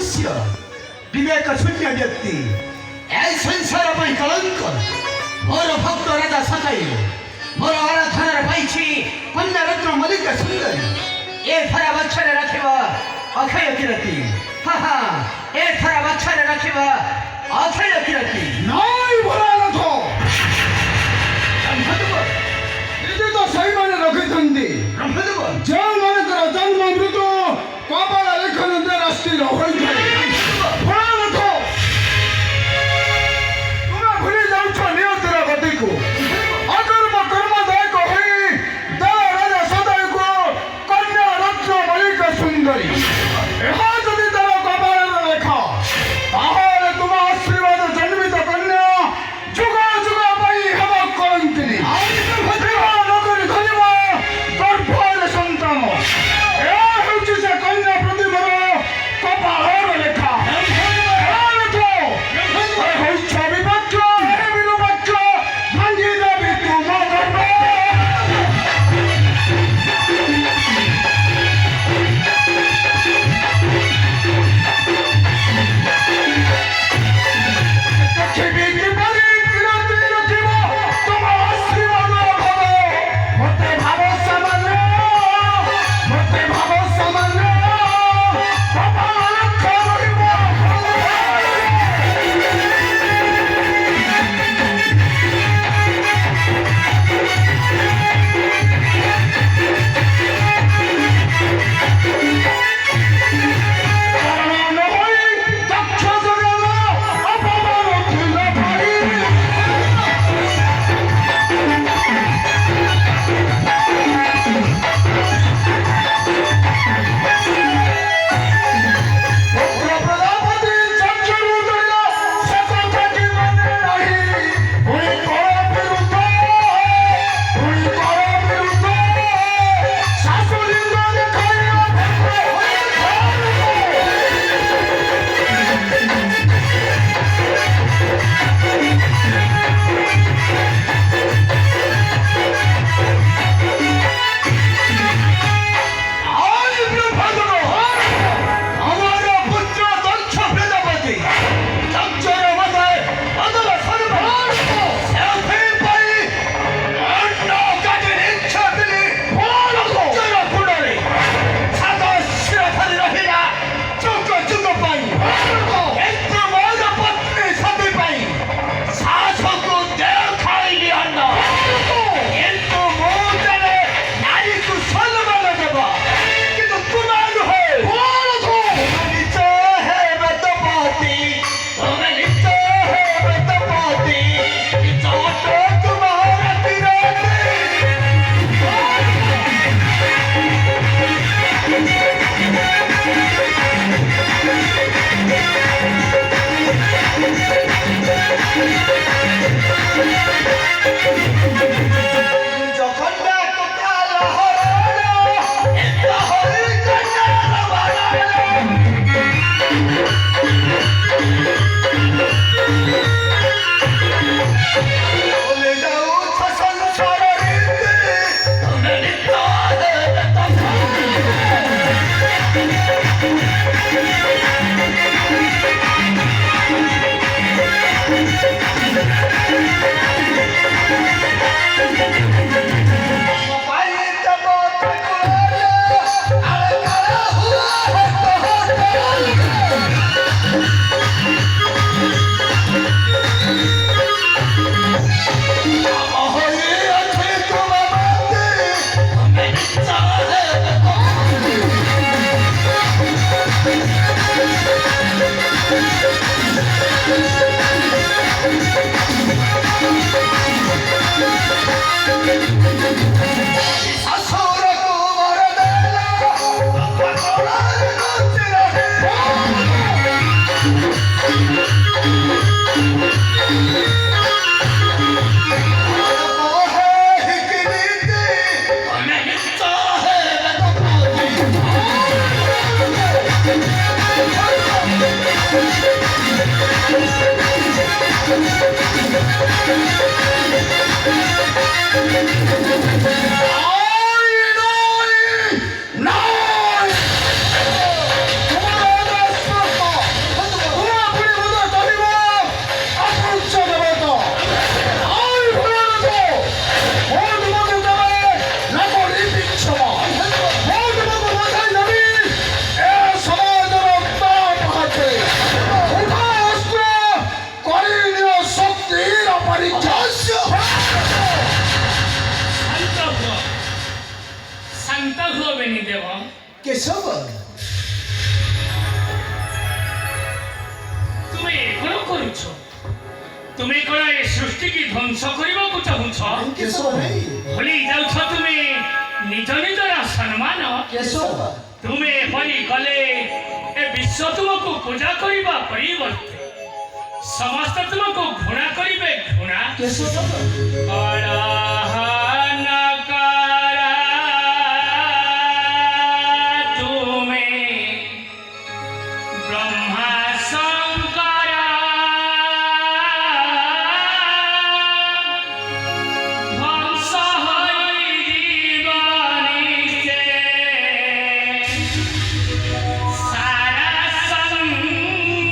মনুষ্য বিবেক শূন্য ব্যক্তি এই সংসার ପାଇଁ କଳଙ୍କ ମୋର ଭକ୍ତ ରାଜା ସଜାଇଲ ମୋର ଆରାଧନାରେ ପାଇଛି କନ୍ୟା ରତ୍ନ ମଲ୍ଲିକା ସୁନ୍ଦରୀ ଏ ଥରା ବଛରେ ରଖିବ ଅକ୍ଷୟ କିରତି ଏ ଥରା ବଛରେ ରଖିବ ଅକ୍ଷୟ କିରତି ନାଇଁ ଭୋଳାନାଥ ନିଜେ ତ ସେଇମାନେ ରଖିଛନ୍ତି ଯେଉଁମାନଙ୍କର ଜନ୍ମ ମୃତ୍ୟୁ କପାଳ ଲେଖନ ଦ୍ୱାରା ସ୍ଥିର ହୋଇଥାଏ। ଭୋଳାନାଥ ତୁମେ ଭୁଲି ଯାଉଛ ନିୟତିର ଗତିକୁ ଅକର୍ମ କର୍ମଦାୟକ ହୋଇ ଦେବ ରାଜା ସଦାକୁ କନ୍ୟା ରତ୍ନ ମଲ୍ଲିକା ସୁନ୍ଦରୀ ଏହା ଯଦି ଦେବ କପାଳର ଲେଖା ତାହେଲେ ତୁମ ଆଶୀର୍ବାଦ ଜନ୍ମିତ କନ୍ୟା ଯୁଗ ଯୁଗ ପାଇଁ ହେବ କଳଙ୍କିନୀ ନକରି ଧରିବ ଗର୍ଭରେ ସନ୍ତାନ। ଏହା ହେଉଛି ସେ କନ୍ୟା ପ୍ରତିଭର କପାଳର ଲେଖା। চিন্তা হবে নি দেব কেশব তুমি এখনো করুছ তুমি কোন এই সৃষ্টিকে ধ্বংস କରିବାକୁ চাହୁଁଛ কেশব ভাই ভুলি যাଉଛ তুমি নিজ ନିଜର ସମ୍ମାନ কেশব ତୁମେ ଏପରି କଲେ ଏ ବିଶ୍ୱ ତୁମକୁ ପୂଜା କରିବା ପରିବର୍ତ୍ତେ ସମସ୍ତେ ତୁମକୁ ଘୃଣା କରିବେ ଘୃଣା কেশব ତୁମେ ବ୍ରହ୍ମା ଶଙ୍କର ଧ୍ୱଂସ ହୋଇଯିବ ନିଶ୍ଚେ ସାରା ସଂସାର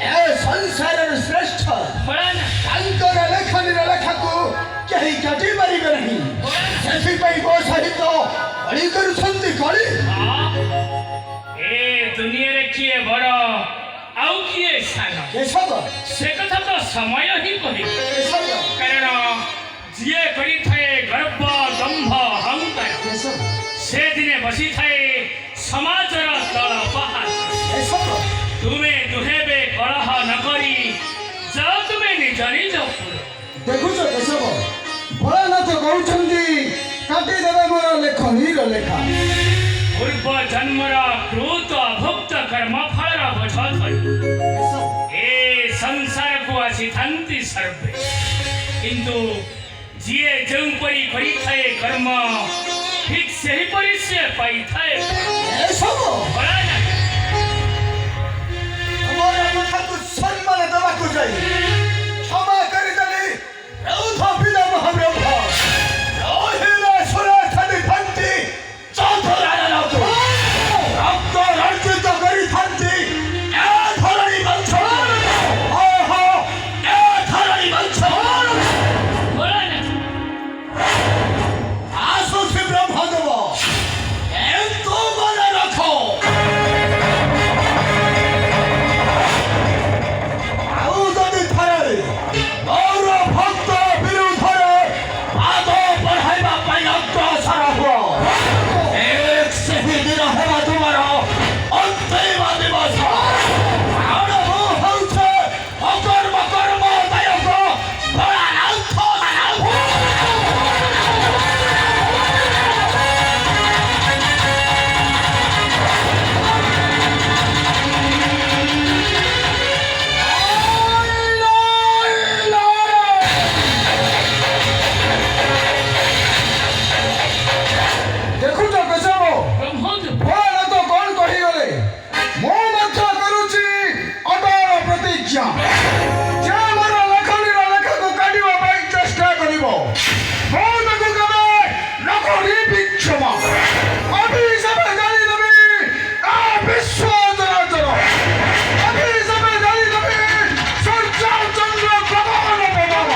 ଏ ସଂସାରର ଶ୍ରେଷ୍ଠ ଭୋଳାନାଥ ତାଙ୍କର ଲେଖନୀର ଲେଖାକୁ କେହି କାଟି ପାରିବେ ନାହିଁ। ସେଥିପାଇଁ ମୋ ସହିତ କଳି କରୁଛନ୍ତି କଳି। ଏ ଦୁନିଆରେ କିଏ ବଡ଼ ଆଉ କିଏ ସାନ କେଶବ ସେ କଥା ତ ସମୟ ହିଁ କହିବ। କେଶବ କାରଣ ଯିଏ କରିଥାଏ ଗର୍ବ ଦମ୍ଭ ଅହଙ୍କାର କେଶବ ସେ ଦିନେ ବସିଥାଏ ସମାଜର ତଳ ପାହାଚ। କେଶବ ତୁମେ ଦୁହେବେ କଳହ ନ କରି ଯାଅ ତୁମେ ନିଜ ନିଜ ପୁର। ଦେଖୁଛ କେଶବ, ଭୋଳାନାଥ କହୁଛନ୍ତି କାଟିଦେବେ ମୋର ଲେଖନୀର ଲେଖା। ପୂର୍ବ ଜନ୍ମର କୃତ ଅଭୁକ୍ତ କର୍ମ ଫଳର ବୋଝ ଧରି ଏ ସଂସାରକୁ ଆସିଥାନ୍ତି ସର୍ବେ। କିନ୍ତୁ ଯିଏ ଯେଉଁପରି କରିଥାଏ କର୍ମ ଠିକ୍ ସେହିପରି ସେ ପାଇଥାଏ। କେଶବ ଭୋଳାନାଥ ମୋର କଥାକୁ ସମ୍ମାନ ଦେବାକୁ ଯାଇ କ୍ଷମା କରିଦେଲି ରୌଧ ପିଲା ମହାବ୍ରହ୍ମ ରହିଲେ ସୁରକ୍ଷାଦି ଥାନ୍ତି ଚତୁରାର ଲୋକ ରକ୍ତ ରଞ୍ଜିତ କରିଥାନ୍ତି ଏ ଧରଣୀ ବଂଶ। ଓହୋ ଏ ଧରଣୀ ବଂଶ ଭୋଳାନାଥ ଆସୁଛି ବ୍ରହ୍ମଦେବ କିନ୍ତୁ ମନେ ରଖ ଆଉ ଯଦି ଥରେ ମୋର ଭକ୍ତ ବିରୁଦ୍ଧରେ ପାଦ ବଢ଼ାଇବା ପାଇଁ ଅଗ୍ରସର ହୁଅ ସେହି ଦିନ ହେବ ତୁମର ଅନ୍ତିମ ଦିବସ। କାରଣ ମୁଁ ହେଉଛି ଅକର୍ମ କର୍ମଦାୟକ ଭୋଳାନାଥ। ଦେଖୁଛ କେଶବ, ବ୍ରହ୍ମଦେବ ଭୋଳାନାଥ କଣ କହିଗଲେ? ମୁଁ ମଧ୍ୟ କରୁଛି ଅଟଳ ପ୍ରତିଜ୍ଞା, ଯେ ମୋର ଲେଖନୀର ଲେଖାକୁ କାଟିବା ପାଇଁ ଚେଷ୍ଟା କରିବ ମୁଁ ତାକୁ କେବେ ନକରିବି କ୍ଷମା। ଅଭିଶାପ ଜାଣିଦେବି ଏ ବିଶ୍ୱ ଚରାଚର, ଅଭିଶାପ ଜାଣିଦେବି ସୂର୍ଯ୍ୟ ଚନ୍ଦ୍ର ପବନ ପବନ।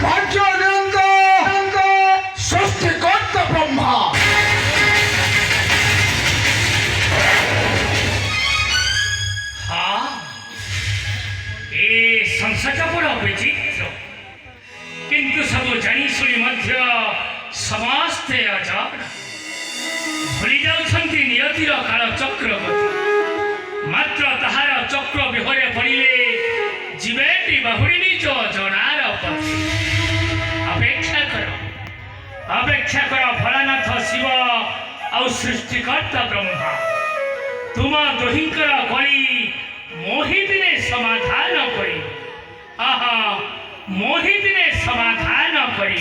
ଭାଗ୍ୟ ନିୟନ୍ତ ସୃଷ୍ଟିକର୍ତ୍ତା ବ୍ରହ୍ମା। ହଁ ଏ ସଂସାରଟା ବଡ଼ ବିଚିତ୍ର କିନ୍ତୁ ସବୁ ଜାଣି ଶୁଣି ମଧ୍ୟ ସମସ୍ତେ ଅଜାଣ ଭୁଲି ଯାଉଛନ୍ତି ନିୟତିର କାଳ ଚକ୍ରବର୍ତ୍ତୀ। ମାତ୍ର ତାହାର ଚକ୍ର ବିହରେ ପଡ଼ିଲେ ଯିବେଟି ବାହୁଡ଼ି ନିଜ ଜଣାର ପଥେ। ଅପେକ୍ଷା କର ଭୋଳାନାଥ ଶିବ ଆଉ ସୃଷ୍ଟିକର୍ତ୍ତା ବ୍ରହ୍ମା ତୁମ ଦୁହିଁଙ୍କର କଳି ମୋହି ଦିନେ ସମାଧାନ କରି ମୋହି ଦିନେ ସମାଧାନ କରି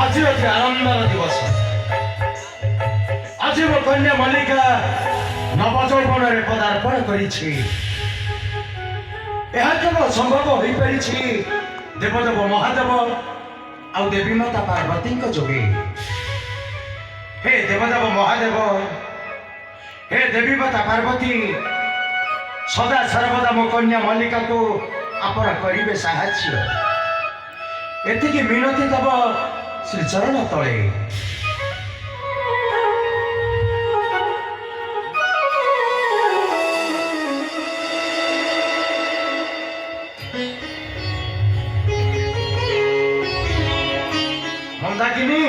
ଆଜି ଅତି ଆନନ୍ଦର ଦିବସ। ଆଜି ମୋ କନ୍ୟା ମଲ୍ଲିକା ନବଯୌବନରେ ପଦାର୍ପଣ କରିଛି। ଏହା କେବଳ ସମ୍ଭବ ହୋଇପାରିଛି ଦେବଦେବ ମହାଦେବ ଆଉ ଦେବୀ ମାତା ପାର୍ବତୀଙ୍କ ଯୋଗେ। ହେ ଦେବଦେବ ମହାଦେବ, ହେ ଦେବୀ ମାତା ପାର୍ବତୀ, ସଦା ସର୍ବଦା ମୋ କନ୍ୟା ମଲ୍ଲିକାକୁ ଆପଣ କରିବେ ସାହାଯ୍ୟ। ଏତିକି ମିନତି ଦେବ ଶ୍ରୀଚରଣ ତଳେ। মন্দাকিনী,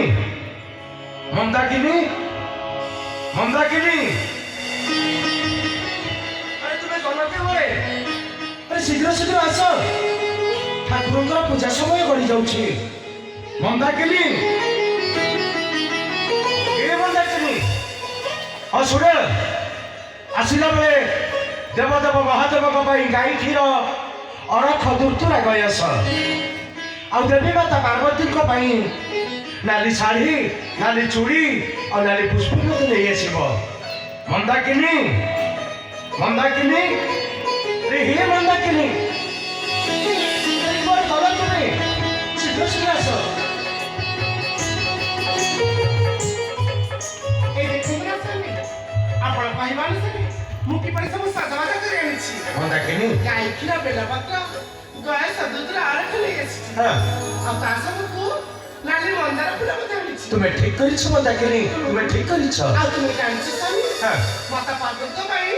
মন্দাকিনী, মন্দাকিনী, আরে তুমি গল কেবলে? আরে শীঘ্র শীঘ্র আস, ঠাকুরଙ୍କର ପୂଜା ସମୟ ଗଡ଼ି ଯାଉଛି। ମନ୍ଦାକିନୀ, ଏ ମନ୍ଦାକିନୀ, ଶୁଣ, ଆସିଲା ବେଳେ ଦେବଦେବ ମହାଦେବଙ୍କ ପାଇଁ ଗାଈ କ୍ଷୀର ଅରଖ ଦୁର୍ତୁରା ଗୟସ ଆଉ ଦେବୀ ମାତା ପାର୍ବତୀଙ୍କ ପାଇଁ ନାଲି ଶାଢ଼ୀ, ନାଲି ଚୁଡ଼ି ଆଉ ନାଲି ପୁଷ୍ପ ମଧ୍ୟ ନେଇ ଆସିବ। ମନ୍ଦାକିନୀ, ମନ୍ଦାକିନୀ, रे हे मंदाकिनी একবার গলা তুমি শীঘ্র শীঘ্র আসো এই দেখুন না স্বামী ଆପଣ କହିବାନୁସାରେ ମୁଁ କିପରି ସବୁ ସଜବାଜ କରି ଆଣିଛି मंदाकिनी ଗାଈ କ୍ଷୀର ବେଲପତ୍ର ଗାଈ ସଦୁଦ୍ର ଆରଖ ନେଇ ଆସିଛି हाँ ଆଉ ତା ସାଙ୍ଗକୁ ନାଲି ମନ୍ଦାର ଫୁଲ ମଧ୍ୟ ଆଣିଛି तुम्हें ठीक करिछ मंदाकिनी तुम्हें ठीक करिछ ଆଉ ତୁମେ ଜାଣିଛ ସ୍ୱାମୀ हाँ ମାତା ପାର୍ବତୀଙ୍କ ପାଇଁ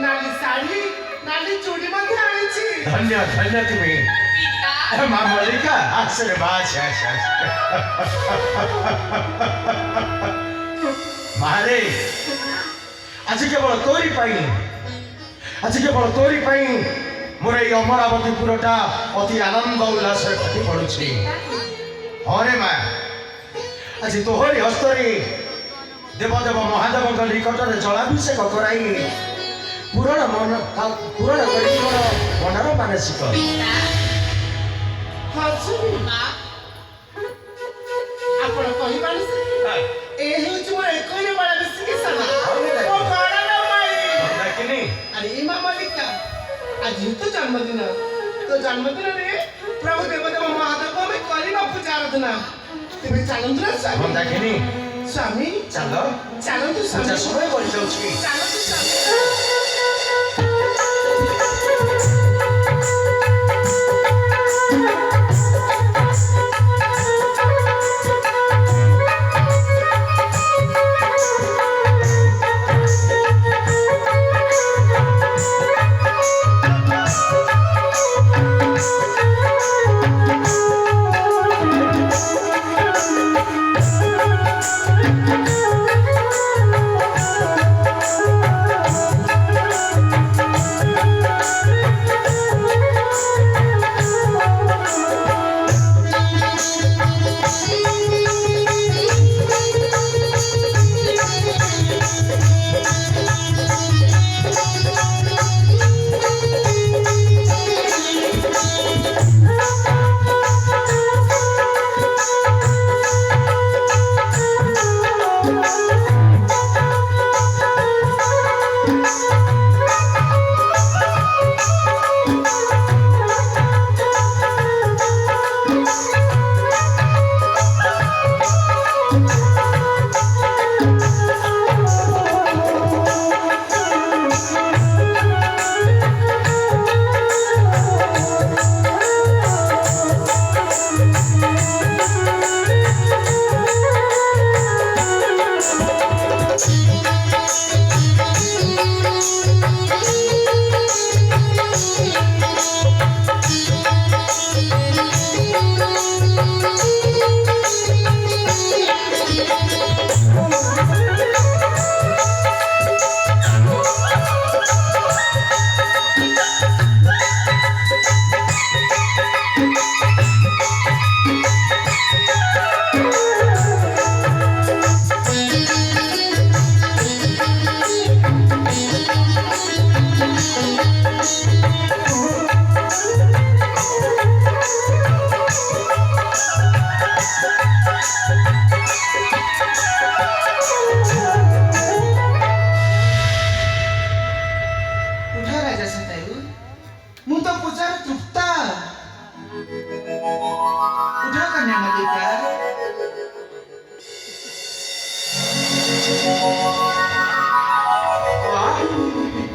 ନାଲି ଶାଢ଼ୀ ନାଲି ଚୁଡ଼ି ମଧ୍ୟ ଆଣିଛି धन्य धन्य तुम्हें माँ मल्लिका आशीर्वाद मारे आज केवल तोरी पाई आज केवल तोरी पाई मोर ये अमरावतीपुरटा अति आनंद उल्लास फटी पड़ुछि हरे माँ आज तोहरी हस्तरे देवदेव महादेव निकटरे जलाभिषेक कराई पूरण मन पूरण करी मोर मनर मानसिक ହଁ ସ୍ୱାମୀ ଆପଣ କହିବାନୁସାରେ ଏ ହେଉଛି ମୋର ଏକଇରେ ବଳ ବିଶିକେଶନ ମୋ ଗଣର ମାଇ मंदाकिनी ଆରେ ଏ ମା ମଲ୍ଲିକା ଆଜି ତ ଜନ୍ମଦିନ ତ ଜନ୍ମଦିନରେ ପ୍ରଭୁ ଦେବଦେବ ମହାଦେବ ଆମେ କରିବା ପୂଜା ଆରାଧନା ତେବେ ଚାଲନ୍ତୁ ନା ସ୍ୱାମୀ मंदाकिनी ସ୍ୱାମୀ चल ଚାଲନ୍ତୁ पूजा ସ୍ୱାମୀ समय बढ़ जाउछि ଚାଲନ୍ତୁ ସ୍ୱାମୀ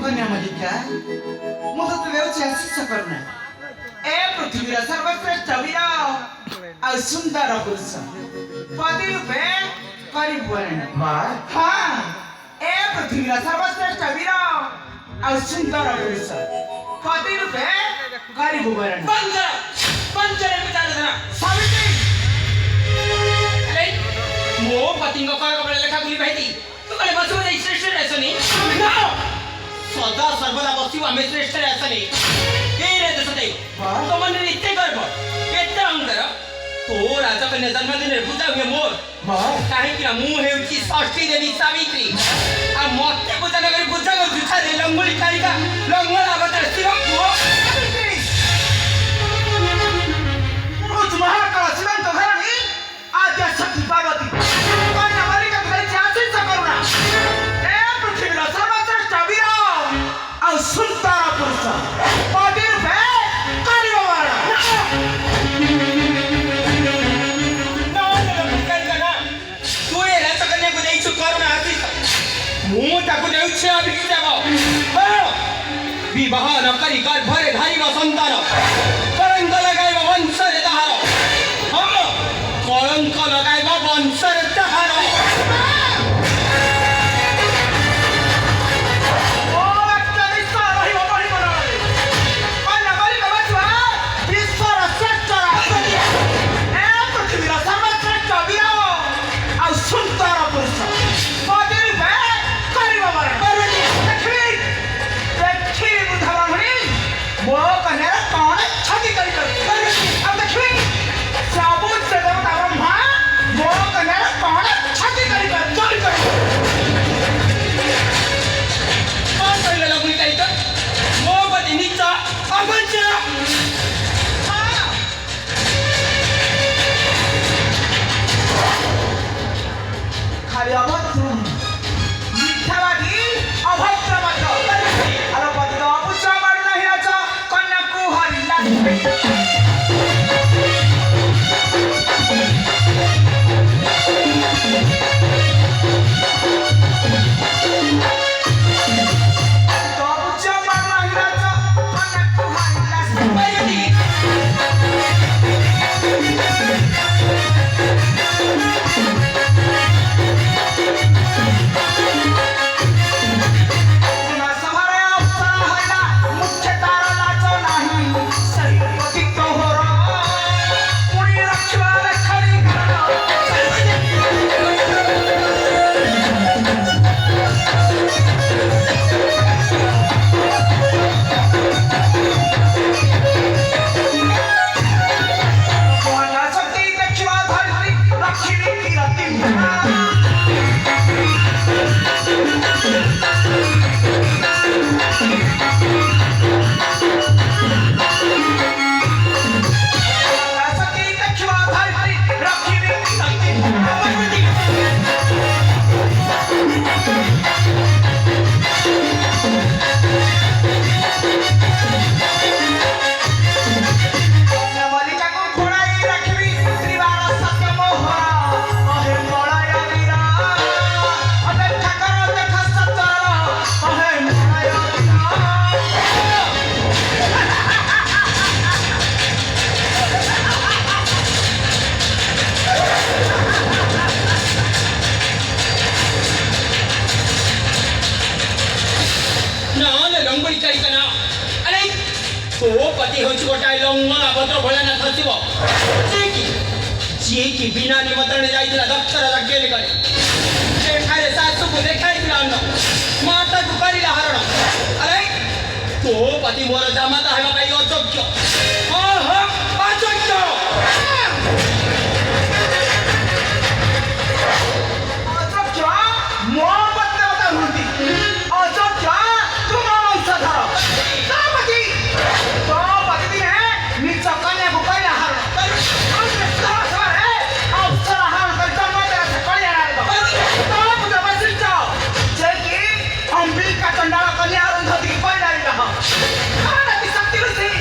कन्यामलिका ମୁଁ ତତେ ଦେଉଛି ଆଶୀଷ କରନା ଏ ପୃଥିବୀର ସର୍ବଶ୍ରେଷ୍ଠ ବୀର ଆଉ ସୁନ୍ଦର ପୁରୁଷ ପତି ରୂପେ କରିବରଣ माँ ହଁ ଏ ପୃଥିବୀର ସର୍ବଶ୍ରେଷ୍ଠ ବୀର ଆଉ ସୁନ୍ଦର ପୁରୁଷ ପତି ରୂପେ କରିବୁ ବରଣ पंचर विचारधारा ସାବିତ୍ରୀ अरे मो पतिंग कर कबले लेखा गुली बहिती तू कले बसु दे श्रेष्ठ रेसनी ना सदा सर्वदा बसु आमे श्रेष्ठ रेसनी ए रे दस दे तो मन नित्य करबो केते अंगर तो राजा कन्या जन्मदिन रे पूजा हुए मोर माँ काहे कि मु हेउची षष्ठी देवी सावित्री आ मते पूजा नगरी पूजा को जुठा दे लंगोली कारिका लंगोला बतर शिवम को महाकाल शिवंत घराणी आद्या शक्ती पार्वती कन्यामलिका तुझे आशीष करुणा ए पृथ्वीर सर्वश्रेष्ठ वीर और सुंदर पुरुष ବିବାହ ନକରି ଗର୍ଭରେ ଧାରିବ ସନ୍ତାନ କଳଙ୍କ ଲଗାଇବ ବଂଶରେ ତାହାର ହଁ କଳଙ୍କ ଲଗାଇବ ବଂଶରେ ତାହାର ଖାଲି ଅଭଦ୍ର ମିଥ୍ୟାବାଦୀ ଅଭଦ୍ର ମଧ୍ୟ ଆର ପଦ ଅବୁଝ ମାରୁନାହିଁ ଆଛ କନ୍ୟାକୁ ହରିଲା गोटाए लंगना भद्र भोलानाथ हसिब जी की बिना निमंत्रण जाइला दफ्तर लगे करे सेठारे सासु को देखाइला अन्न माता को करिला हरण अरे तो पति मोर जामाता हेबा पाई अयोग्य हां हां अयोग्य अयोग्य मो पत्र बता हुंती अयोग्य तुम वंशधर अंबिका चंडाल कन्या अरुंधति की कोई नहीं रहा शक्ति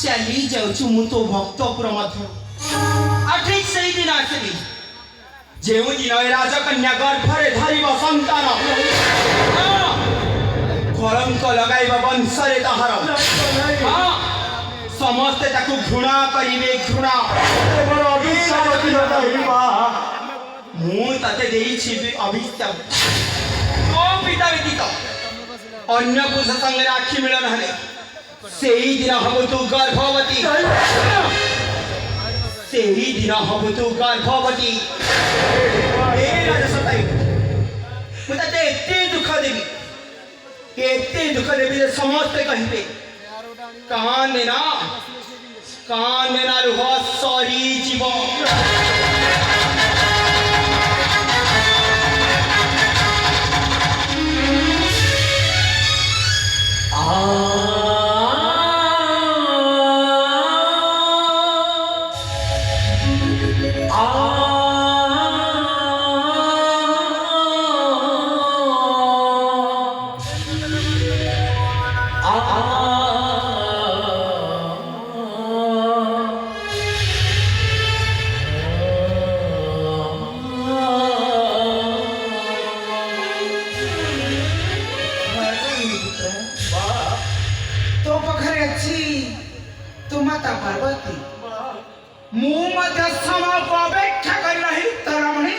ଚାଲି ଯାଉଛି ମୁଁ ତୋ ଭକ୍ତପୁର ମଧ୍ୟରୁ। ଆଉ ଠିକ୍ ସେଇ ଦିନ ଆସିବି ଯେଉଁ ଦିନ ଏ ରାଜକନ୍ୟା ଗର୍ଭରେ ଧରିବ ସନ୍ତାନ, କଳଙ୍କ ଲଗାଇବ ବଂଶରେ ତାହାର। ହଁ, ସମସ୍ତେ ତାକୁ ଘୃଣା କରିବେ, ଘୃଣା। ମୁଁ ତତେ ଦେଇଛି ଅଭିଶାପ। ତୋ ପିତା ବ୍ୟତୀତ ଅନ୍ୟ ପୁରୁଷ ସାଙ୍ଗରେ ଆଖି ମିଳନ ହେଲେ ସେହି ଦିନ ହବ ତୁ ଗର୍ଭବତୀ, ସେହି ଦିନ ହବ ତୁ ଗର୍ଭବତୀ। ଏ ରାଜସତାଇ, ମୁଁ ତତେ ଏତେ ଦୁଃଖ ଦେବି, ଏତେ ଦୁଃଖ ଦେବି ଯେ ସମସ୍ତେ କହିବେ କାନେ ନା ଲୁହ ସରିଯିବ। तो पाखरे अच्छी तो माता पार्वती मु मध्य समय को अपेक्षा कर रही तरमणी